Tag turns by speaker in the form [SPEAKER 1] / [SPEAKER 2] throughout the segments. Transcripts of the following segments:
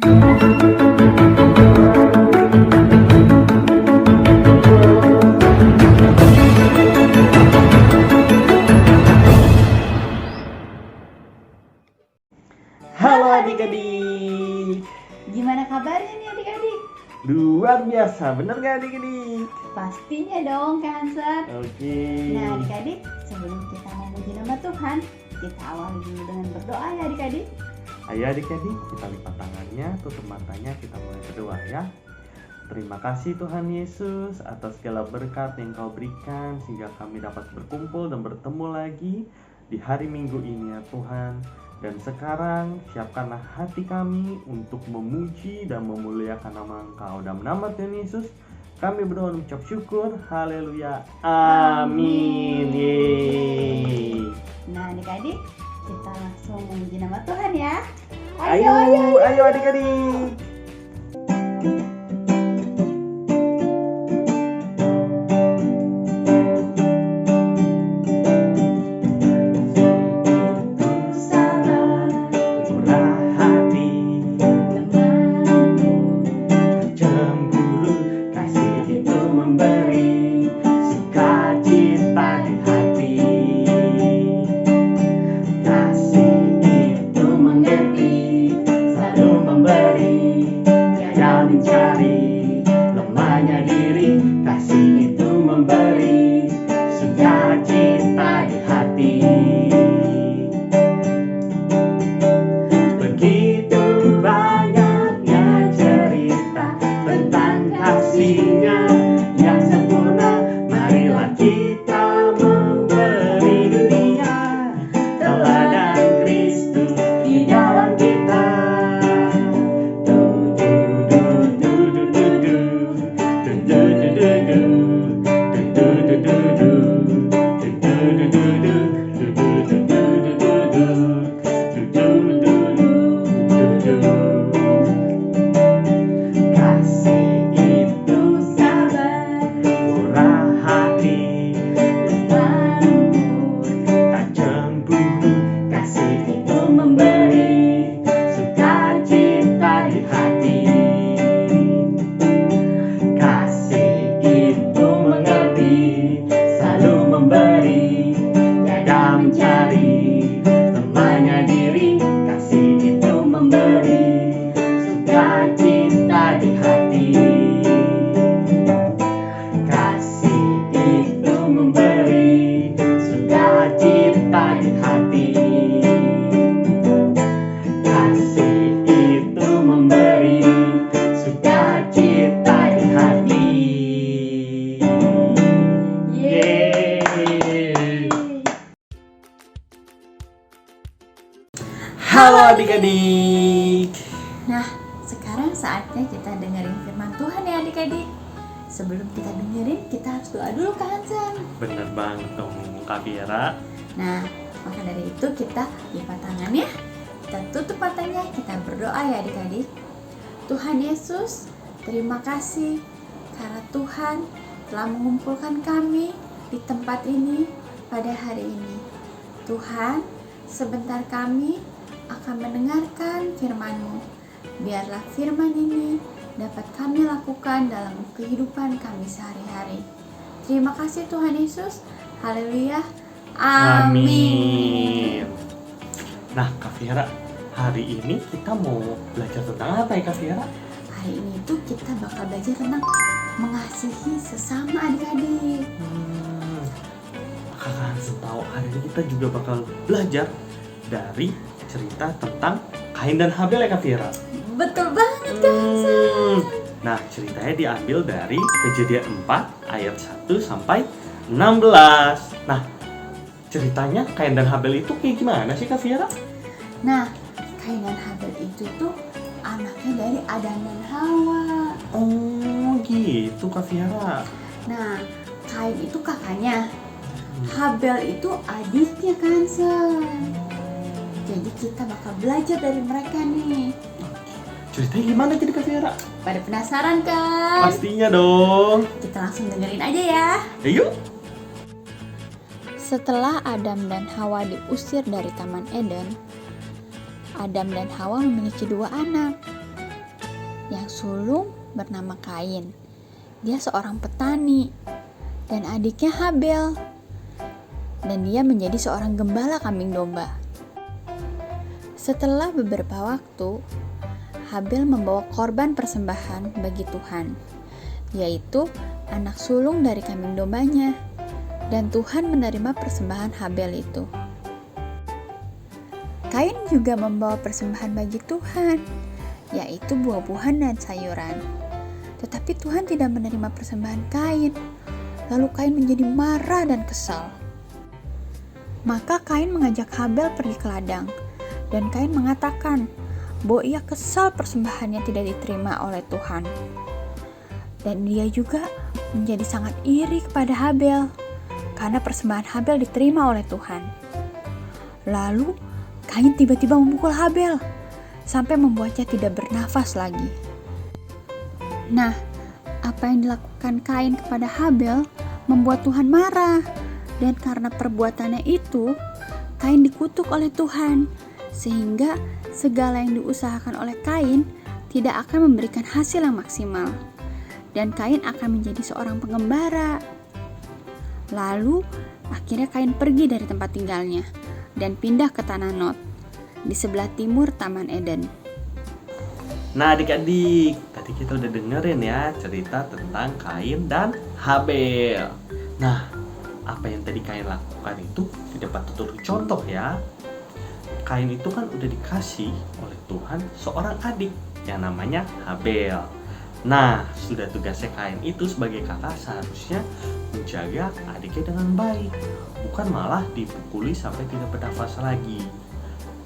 [SPEAKER 1] Halo adik-adik.
[SPEAKER 2] Gimana kabarnya nih adik-adik?
[SPEAKER 1] Luar biasa, bener gak adik-adik?
[SPEAKER 2] Pastinya dong Kak Hansen.
[SPEAKER 1] Oke.
[SPEAKER 2] Nah adik-adik, sebelum kita memuji nama Tuhan, kita awali dulu dengan berdoa ya adik-adik.
[SPEAKER 1] Ayo adik-adik, kita lipat tangannya, tutup matanya, kita mulai berdoa ya. Terima kasih Tuhan Yesus atas segala berkat yang Kau berikan sehingga kami dapat berkumpul dan bertemu lagi di hari Minggu ini ya Tuhan. Dan sekarang siapkanlah hati kami untuk memuji dan memuliakan nama Engkau. Dalam nama Tuhan Yesus kami berdoa mengucap syukur. Haleluya. Amin. Yeay.
[SPEAKER 2] Nah adik-adik, kita langsung memuji nama Tuhan ya.
[SPEAKER 1] Ayo adik-adik. Halo adik-adik.
[SPEAKER 2] Nah sekarang saatnya kita dengerin firman Tuhan ya adik-adik. Sebelum kita dengerin, kita harus doa dulu Kak Hansen.
[SPEAKER 1] Bener banget dong Kak Viera.
[SPEAKER 2] Nah maka dari itu kita lipat tangannya, kita tutup matanya, kita berdoa ya adik-adik. Tuhan Yesus, terima kasih karena Tuhan telah mengumpulkan kami di tempat ini pada hari ini. Tuhan, sebentar kami akan mendengarkan firman-Mu. Biarlah firman ini dapat kami lakukan dalam kehidupan kami sehari-hari. Terima kasih Tuhan Yesus. Haleluya. Amin.
[SPEAKER 1] Nah Kak Viera, hari ini kita mau belajar tentang apa ya Kak Viera?
[SPEAKER 2] Hari ini tuh kita bakal belajar tentang mengasihi sesama adik-adik.
[SPEAKER 1] Kak Hansen tahu hari ini kita juga bakal belajar dari cerita tentang Kain dan Habel ya Kak Viera?
[SPEAKER 2] Betul banget Kak Hansen.
[SPEAKER 1] Nah ceritanya diambil dari Kejadian 4 ayat 1 sampai 16. Nah ceritanya Kain dan Habel itu kayak gimana sih Kak Viera?
[SPEAKER 2] Nah Kain dan Habel itu tuh anaknya dari Adam dan Hawa.
[SPEAKER 1] Oh gitu Kak Viera.
[SPEAKER 2] Nah Kain itu kakaknya, Habel itu adiknya Kak Hansen. Jadi kita bakal belajar dari mereka nih.
[SPEAKER 1] Ceritanya gimana jadi Kak Viera?
[SPEAKER 2] Pada penasaran kan?
[SPEAKER 1] Pastinya dong.
[SPEAKER 2] Kita langsung dengerin aja ya.
[SPEAKER 1] Ayo.
[SPEAKER 3] Setelah Adam dan Hawa diusir dari Taman Eden, Adam dan Hawa memiliki dua anak, yang sulung bernama Kain. Dia seorang petani dan adiknya Habel. Dan dia menjadi seorang gembala kambing domba. Setelah beberapa waktu, Habel membawa korban persembahan bagi Tuhan, yaitu anak sulung dari kambing dombanya. Dan Tuhan menerima persembahan Habel itu. Kain juga membawa persembahan bagi Tuhan, yaitu buah-buahan dan sayuran. Tetapi Tuhan tidak menerima persembahan Kain. Lalu Kain menjadi marah dan kesal. Maka Kain mengajak Habel pergi ke ladang. Dan Kain mengatakan bahwa ia kesal persembahannya tidak diterima oleh Tuhan. Dan dia juga menjadi sangat iri kepada Habel karena persembahan Habel diterima oleh Tuhan. Lalu Kain tiba-tiba memukul Habel sampai membuatnya tidak bernafas lagi. Nah, apa yang dilakukan Kain kepada Habel membuat Tuhan marah. Dan karena perbuatannya itu, Kain dikutuk oleh Tuhan, sehingga segala yang diusahakan oleh Kain tidak akan memberikan hasil yang maksimal. Dan Kain akan menjadi seorang pengembara. Lalu, akhirnya Kain pergi dari tempat tinggalnya dan pindah ke tanah Nod, di sebelah timur Taman Eden.
[SPEAKER 1] Nah adik-adik, tadi kita udah dengerin ya cerita tentang Kain dan Habel. Nah, apa yang tadi Kain lakukan itu tidak patut untuk contoh ya. Kain itu kan udah dikasih oleh Tuhan seorang adik yang namanya Habel. Nah, sudah tugasnya Kain itu sebagai kakak seharusnya menjaga adiknya dengan baik, bukan malah dipukuli sampai tidak bernafas lagi.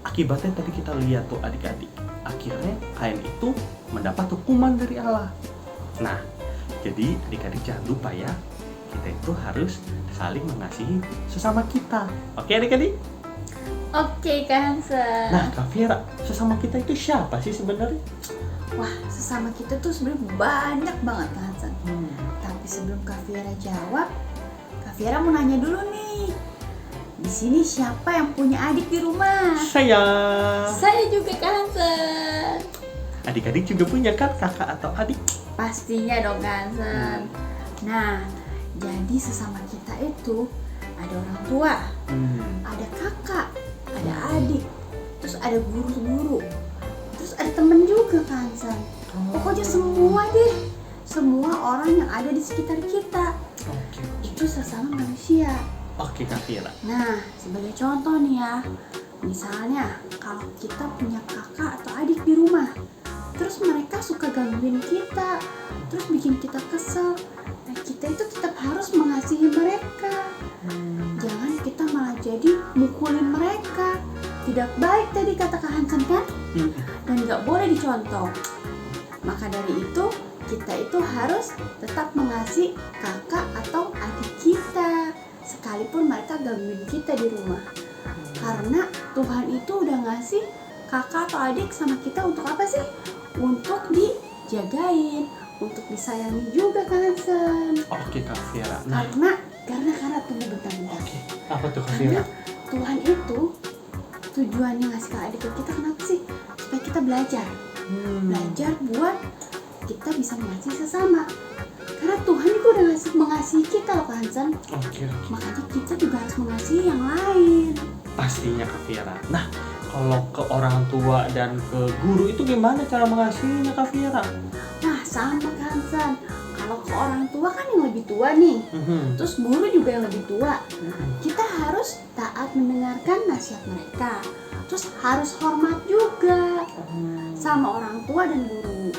[SPEAKER 1] Akibatnya tadi kita lihat tuh adik-adik, akhirnya Kain itu mendapat hukuman dari Allah. Nah, jadi adik-adik jangan lupa ya, kita itu harus saling mengasihi sesama kita. Oke adik-adik?
[SPEAKER 2] Oke, Kak Hansen.
[SPEAKER 1] Nah, Kak Viera, sesama kita itu siapa sih sebenarnya?
[SPEAKER 2] Wah, sesama kita tuh sebenarnya banyak banget, Kak Hansen. Tapi sebelum Kak Viera jawab, Kak Viera mau nanya dulu nih. Di sini siapa yang punya adik di rumah?
[SPEAKER 1] Saya.
[SPEAKER 2] Saya juga, Kak Hansen.
[SPEAKER 1] Adik-adik juga punya kan kakak atau adik?
[SPEAKER 2] Pastinya dong, Kak Hansen. Nah, jadi sesama kita itu ada orang tua, ada kakak, ada adik, terus ada guru-guru, terus ada temen juga, Kak Hansen. Pokoknya semua deh, semua orang yang ada di sekitar kita.
[SPEAKER 1] Oke.
[SPEAKER 2] Itu sesama manusia.
[SPEAKER 1] Oke Kak Viera.
[SPEAKER 2] Nah, sebagai contoh nih ya, misalnya kalau kita punya kakak atau adik di rumah, terus mereka suka gangguin kita, terus bikin kita kesel, nah kita itu tetap harus mengasihi mereka. Jangan kita malah jadi mukulin mereka. Tidak baik tadi kata Kak Hansen kan? Dan gak boleh dicontoh. Maka dari itu, kita itu harus tetap mengasihi kakak atau adik kita, sekalipun mereka gangguin kita di rumah. Karena Tuhan itu udah ngasih kakak atau adik sama kita untuk apa sih? Untuk dijagain, untuk disayangi juga, Kak Hansen.
[SPEAKER 1] Oke Kak Viera. Nah,
[SPEAKER 2] Karena tunggu bentar.
[SPEAKER 1] oke. Apa tuh Kak
[SPEAKER 2] Karena
[SPEAKER 1] Viera?
[SPEAKER 2] Tuhan itu tujuannya ngasih kakak adik ke kita kenapa sih? Supaya kita belajar buat kita bisa mengasihi sesama. Karena Tuhan itu udah mengasihi kita loh, Kak Hansen.
[SPEAKER 1] Oke.
[SPEAKER 2] Makanya kita juga harus mengasihi yang lain.
[SPEAKER 1] Pastinya Kak Viera. Nah, kalau ke orang tua dan ke guru itu gimana cara mengasihinya Kak Viera?
[SPEAKER 2] Nah, sama, Kak Hansen. Kalau ke orang tua kan yang lebih tua nih, terus guru juga yang lebih tua. Kita harus taat mendengarkan nasihat mereka. Terus harus hormat juga sama orang tua dan guru.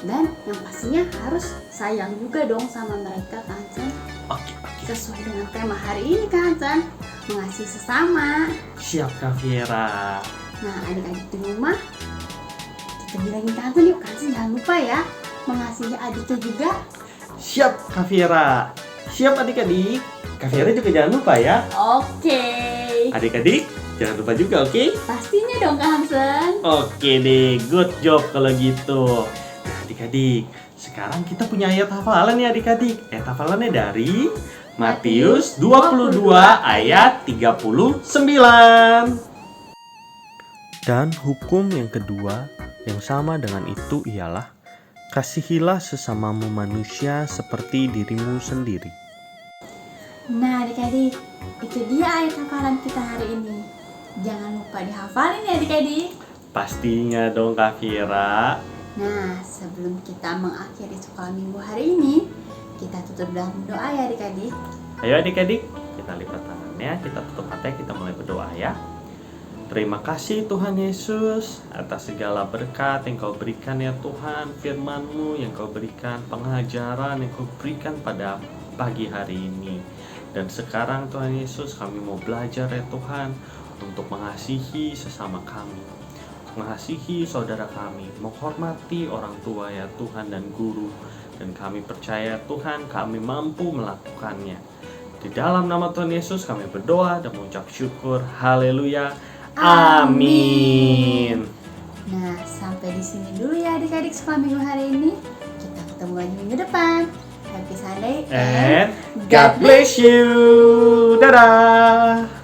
[SPEAKER 2] Dan yang pastinya harus sayang juga dong sama mereka, Kak Hansen.
[SPEAKER 1] Oke.
[SPEAKER 2] Sesuai dengan tema hari ini, Kak Hansen, mengasihi sesama.
[SPEAKER 1] Siap Kak Viera.
[SPEAKER 2] Nah, adik-adik di rumah, kita bilangin Kak Hansen yuk. Kak Hansen jangan lupa ya, mengasihi adiknya juga.
[SPEAKER 1] Siap Kak Viera. Siap adik-adik. Kak Viera juga jangan lupa ya.
[SPEAKER 2] Oke.
[SPEAKER 1] Adik-adik jangan lupa juga, oke?
[SPEAKER 2] Pastinya dong, Kak Hansen.
[SPEAKER 1] Oke deh, good job kalau gitu. Nah adik-adik, sekarang kita punya ayat hafalan ya adik-adik. Ayat hafalannya dari Matius 22 ayat 39. Dan hukum yang kedua yang sama dengan itu ialah Kasihilah sesamamu manusia seperti dirimu sendiri.
[SPEAKER 2] Nah adik-adik, itu dia ayat hafalan kita hari ini. Jangan lupa dihafalin ya adik-adik.
[SPEAKER 1] Pastinya dong Kak Vira.
[SPEAKER 2] Nah sebelum kita mengakhiri sekolah minggu hari ini, kita tutup dalam doa ya adik-adik.
[SPEAKER 1] Ayo adik-adik, kita lipat tangannya, kita tutup matanya, kita mulai berdoa ya. Terima kasih Tuhan Yesus atas segala berkat yang Kau berikan ya Tuhan, firman-Mu yang Kau berikan, pengajaran yang Kau berikan pada pagi hari ini. Dan sekarang Tuhan Yesus, kami mau belajar ya Tuhan untuk mengasihi sesama kami, mengasihi saudara kami, menghormati orang tua ya Tuhan dan guru. Dan kami percaya Tuhan kami mampu melakukannya. Di dalam nama Tuhan Yesus kami berdoa dan mengucap syukur. Haleluya. Amin.
[SPEAKER 2] Nah, sampai di sini dulu ya adik-adik sekolah minggu hari ini. Kita ketemu lagi minggu depan. Happy Sunday
[SPEAKER 1] And God bless you. Dadah.